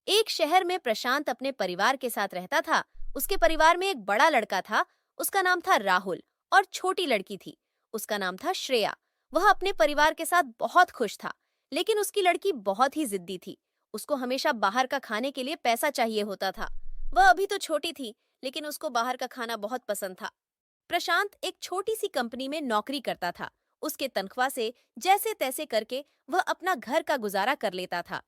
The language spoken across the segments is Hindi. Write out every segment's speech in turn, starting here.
एक शहर में प्रशांत अपने परिवार के साथ रहता था। उसके परिवार में एक बड़ा लड़का था, उसका नाम था राहुल, और छोटी लड़की थी, उसका नाम था श्रेया। वह अपने परिवार के साथ बहुत खुश था, लेकिन उसकी लड़की बहुत ही जिद्दी थी। उसको हमेशा बाहर का खाने के लिए पैसा चाहिए होता था। वह अभी तो छोटी थी, लेकिन उसको बाहर का खाना बहुत पसंद था। प्रशांत एक छोटी सी कंपनी में नौकरी करता था। उसके तनख्वाह से जैसे तैसे करके वह अपना घर का गुजारा कर लेता था।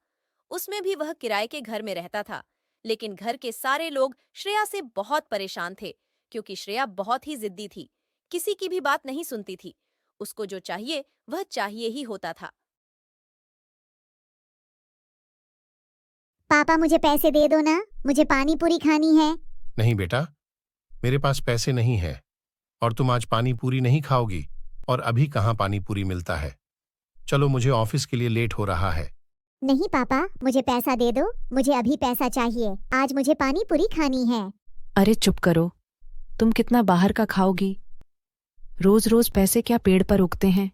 उसमें भी वह किराए के घर में रहता था। लेकिन घर के सारे लोग श्रेया से बहुत परेशान थे, क्योंकि श्रेया बहुत ही जिद्दी थी, किसी की भी बात नहीं सुनती थी। उसको जो चाहिए वह चाहिए ही होता था। पापा मुझे पैसे दे दो ना, मुझे पानी पूरी खानी है। नहीं बेटा, मेरे पास पैसे नहीं है और तुम आज पानी पूरी नहीं खाओगी। और अभी कहाँ पानी पूरी मिलता है। चलो, मुझे ऑफिस के लिए लेट हो रहा है। नहीं पापा, मुझे पैसा दे दो, मुझे अभी पैसा चाहिए। आज मुझे पानी पूरी खानी है। अरे चुप करो, तुम कितना बाहर का खाओगी। रोज रोज पैसे क्या पेड़ पर उगते हैं।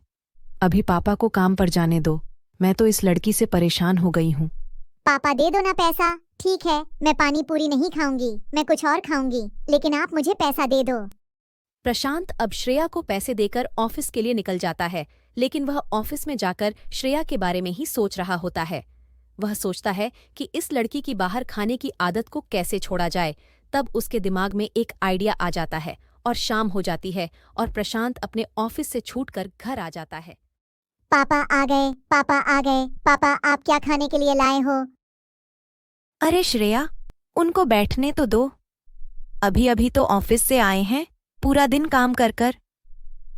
अभी पापा को काम पर जाने दो, मैं तो इस लड़की से परेशान हो गई हूँ। पापा दे दो ना पैसा। ठीक है, मैं पानी पूरी नहीं खाऊंगी, मैं कुछ और खाऊंगी, लेकिन आप मुझे पैसा दे दो। प्रशांत अब श्रेया को पैसे देकर ऑफिस के लिए निकल जाता है, लेकिन वह ऑफिस में जाकर श्रेया के बारे में ही सोच रहा होता है। वह सोचता है कि इस लड़की की बाहर खाने की आदत को कैसे छोड़ा जाए। तब उसके दिमाग में एक आइडिया आ जाता है और शाम हो जाती है और प्रशांत अपने ऑफिस से छूटकर घर आ जाता है। पापा आ गए, पापा आ गए। पापा, आप क्या खाने के लिए लाए हो? अरे श्रेया, उनको बैठने तो दो। अभी अभी तो ऑफिस से आए हैं, पूरा दिन काम कर कर,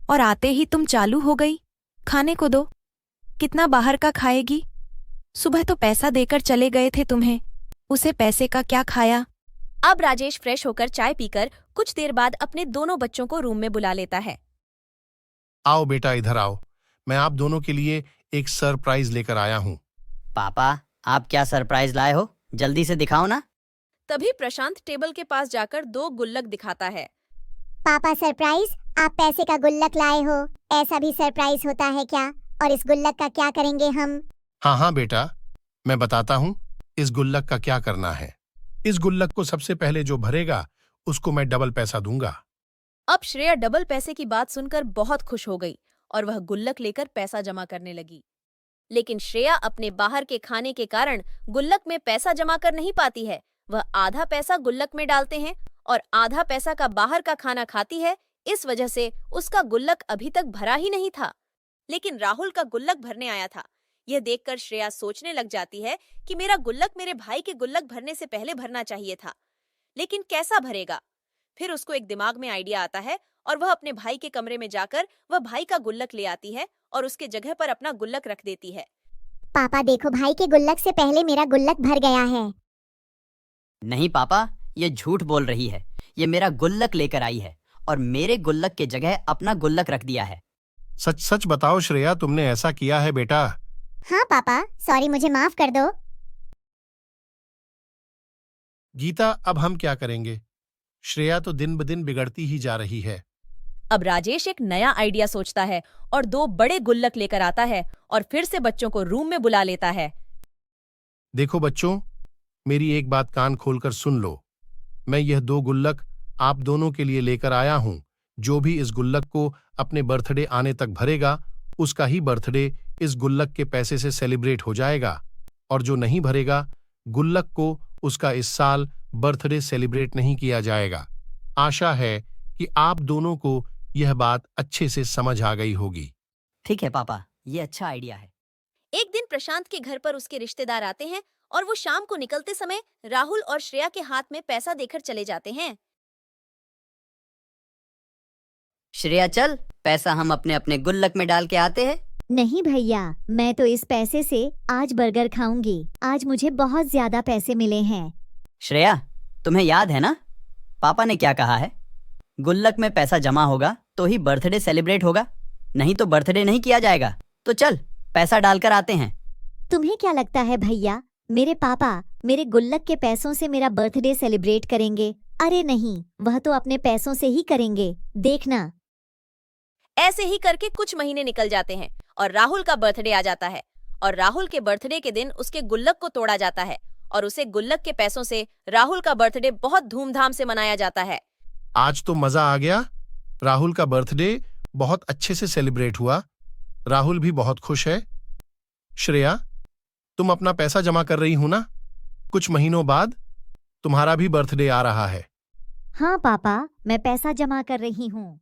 और आते ही तुम चालू हो गई। खाने को दो। कितना बाहर का खाएगी। सुबह तो पैसा देकर चले गए थे तुम्हें, उसे पैसे का क्या खाया। अब राजेश फ्रेश होकर चाय पीकर कुछ देर बाद अपने दोनों बच्चों को रूम में बुला लेता है। आओ बेटा, इधर आओ। मैं आप दोनों के लिए एक सरप्राइज लेकर आया हूँ। पापा, आप क्या सरप्राइज लाए हो? जल्दी से दिखाओ ना। तभी प्रशांत टेबल के पास जाकर 2 गुल्लक दिखाता है। पापा सरप्राइज, आप पैसे का गुल्लक लाए हो। ऐसा भी सरप्राइज होता है क्या? और इस गुल्लक का क्या करेंगे हम? हाँ हाँ बेटा, मैं बताता हूँ इस गुल्लक का क्या करना है। इस गुल्लक को सबसे पहले जो भरेगा उसको मैं डबल पैसा दूंगा। अब श्रेया डबल पैसे की बात सुनकर बहुत खुश हो गई और वह गुल्लक लेकर पैसा जमा करने लगी। लेकिन श्रेया अपने बाहर के खाने के कारण गुल्लक में पैसा जमा कर नहीं पाती है। वह आधा पैसा गुल्लक में डालते हैं और आधा पैसा का बाहर का खाना खाती है। इस वजह से उसका गुल्लक अभी तक भरा ही नहीं था। लेकिन राहुल का गुल्लक भरने आया था। यह देखकर श्रेया सोचने लग जाती है कि मेरा गुल्लक मेरे भाई के गुल्लक भरने से पहले भरना चाहिए था, लेकिन कैसा भरेगा। फिर उसको एक दिमाग में आइडिया आता है और वह अपने भाई के कमरे में जाकर वह भाई का गुल्लक ले आती है और उसके जगह पर अपना गुल्लक रख देती है। पापा देखो, भाई के गुल्लक से पहले मेरा गुल्लक भर गया है। नहीं पापा, ये झूठ बोल रही है। ये मेरा गुल्लक लेकर आई है और मेरे गुल्लक के जगह अपना गुल्लक रख दिया है। सच सच बताओ श्रेया, तुमने ऐसा किया है बेटा? हाँ पापा, सॉरी, मुझे माफ कर दो। गीता, अब हम क्या करेंगे? श्रेया तो दिन ब दिन बिगड़ती ही जा रही है। अब राजेश एक नया आइडिया सोचता है और 2 बड़े गुल्लक लेकर आता है और फिर से बच्चों को रूम में बुला लेता है। देखो बच्चों, मेरी एक बात कान खोलकर सुन लो। मैं यह 2 गुल्लक आप दोनों के लिए लेकर आया हूं। जो भी इस गुल्लक को अपने बर्थडे आने तक भरेगा, उसका ही बर्थडे इस गुल्लक के पैसे से सेलिब्रेट हो जाएगा। और जो नहीं भरेगा गुल्लक को, उसका इस साल बर्थडे सेलिब्रेट नहीं किया जाएगा। आशा है कि आप दोनों को यह बात अच्छे से समझ आ गई होगी। ठीक है पापा, ये अच्छा आइडिया है। एक दिन प्रशांत के घर पर उसके रिश्तेदार आते हैं और वो शाम को निकलते समय राहुल और श्रेया के हाथ में पैसा देकर चले जाते हैं। श्रेया चल, पैसा हम अपने अपने गुल्लक में डाल के आते हैं। नहीं भैया, मैं तो इस पैसे से आज बर्गर खाऊंगी। आज मुझे बहुत ज्यादा पैसे मिले हैं। श्रेया, तुम्हें याद है ना पापा ने क्या कहा है? गुल्लक में पैसा जमा होगा तो ही बर्थडे सेलिब्रेट होगा, नहीं तो बर्थडे नहीं किया जाएगा। तो चल, पैसा डालकर आते हैं। तुम्हें क्या लगता है भैया, मेरे पापा मेरे गुल्लक के पैसों से मेरा बर्थडे सेलिब्रेट करेंगे? अरे नहीं, वह तो अपने पैसों से ही करेंगे, देखना। ऐसे ही करके कुछ महीने निकल जाते हैं और राहुल का बर्थडे आ जाता है और राहुल के बर्थडे के दिन उसके गुल्लक को तोड़ा जाता है और उसे गुल्लक के पैसों से राहुल का बर्थडे बहुत धूमधाम से मनाया जाता है। आज तो मजा आ गया। राहुल का बर्थडे बहुत अच्छे से सेलिब्रेट हुआ। राहुल भी बहुत खुश है। श्रेया, तुम अपना पैसा जमा कर रही हो ना? कुछ महीनों बाद तुम्हारा भी बर्थडे आ रहा है। हाँ पापा, मैं पैसा जमा कर रही हूँ।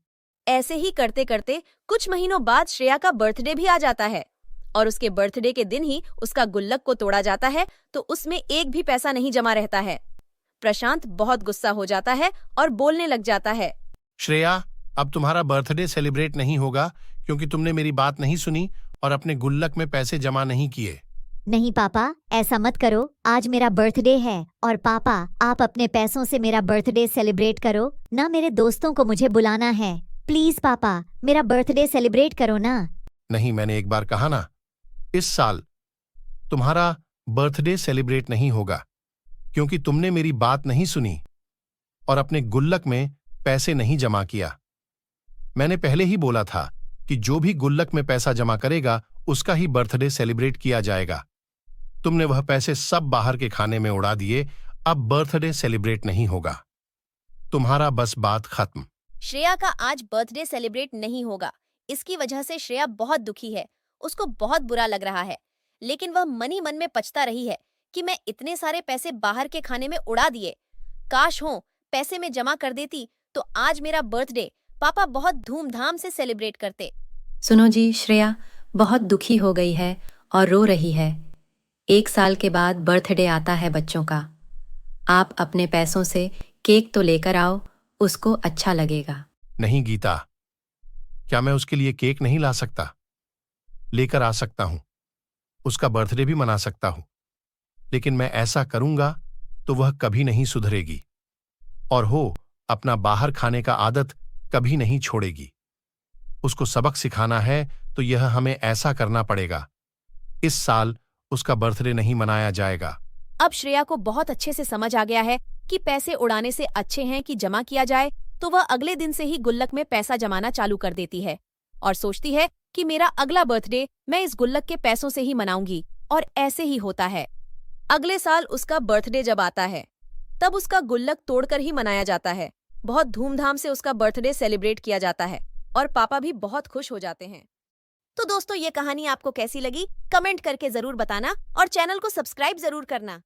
ऐसे ही करते करते कुछ महीनों बाद श्रेया का बर्थडे भी आ जाता है और उसके बर्थडे के दिन ही उसका गुल्लक को तोड़ा जाता है, तो उसमें एक भी पैसा नहीं जमा रहता है। प्रशांत बहुत गुस्सा हो जाता है और बोलने लग जाता है। श्रेया, अब तुम्हारा बर्थडे सेलिब्रेट नहीं होगा क्योंकि तुमने मेरी बात नहीं सुनी और अपने गुल्लक में पैसे जमा नहीं किए। नहीं पापा, ऐसा मत करो। आज मेरा बर्थडे है और पापा, आप अपने पैसों से मेरा बर्थडे सेलिब्रेट करो ना। मेरे दोस्तों को मुझे बुलाना है। प्लीज पापा, मेरा बर्थडे सेलिब्रेट करो ना। नहीं, मैंने एक बार कहा ना, इस साल तुम्हारा बर्थडे सेलिब्रेट नहीं होगा क्योंकि तुमने मेरी बात नहीं सुनी और अपने गुल्लक में पैसे नहीं जमा किया। मैंने पहले ही बोला था कि जो भी गुल्लक में पैसा जमा करेगा उसका ही बर्थडे सेलिब्रेट किया जाएगा। तुमने वह पैसे सब बाहर के खाने में उड़ा दिए। अब बर्थडे सेलिब्रेट नहीं होगा। तुम्हारा बस बात खत्म। श्रेया का आज बर्थडे सेलिब्रेट नहीं होगा। इसकी वजह से श्रेया बहुत दुखी है। उसको बहुत बुरा लग रहा है, लेकिन वह मन ही मन में पछता रही है कि मैं इतने सारे पैसे बाहर के खाने में उड़ा दिए। काश हो पैसे में जमा कर देती तो आज मेरा बर्थडे पापा बहुत धूमधाम से सेलिब्रेट करते। सुनो जी, श्रेया बहुत दुखी हो गई है और रो रही है। 1 साल के बाद बर्थडे आता है बच्चों का। आप अपने पैसों से केक तो लेकर आओ, उसको अच्छा लगेगा। नहीं गीता, क्या मैं उसके लिए केक नहीं ला सकता? लेकर आ सकता हूं, उसका बर्थडे भी मना सकता हूं, लेकिन मैं ऐसा करूंगा तो वह कभी नहीं सुधरेगी और हो अपना बाहर खाने का आदत कभी नहीं छोड़ेगी। उसको सबक सिखाना है तो यह हमें ऐसा करना पड़ेगा। इस साल उसका बर्थडे नहीं मनाया जाएगा। अब श्रेया को बहुत अच्छे से समझ आ गया है कि पैसे उड़ाने से अच्छे हैं कि जमा किया जाए, तो वह अगले दिन से ही गुल्लक में पैसा जमाना चालू कर देती है और सोचती है कि मेरा अगला बर्थडे मैं इस गुल्लक के पैसों से ही मनाऊंगी। और ऐसे ही होता है। अगले साल उसका बर्थडे जब आता है तब उसका गुल्लक तोड़कर ही मनाया जाता है। बहुत धूमधाम से उसका बर्थडे सेलिब्रेट किया जाता है और पापा भी बहुत खुश हो जाते हैं। तो दोस्तों, ये कहानी आपको कैसी लगी कमेंट करके जरूर बताना और चैनल को सब्सक्राइब जरूर करना।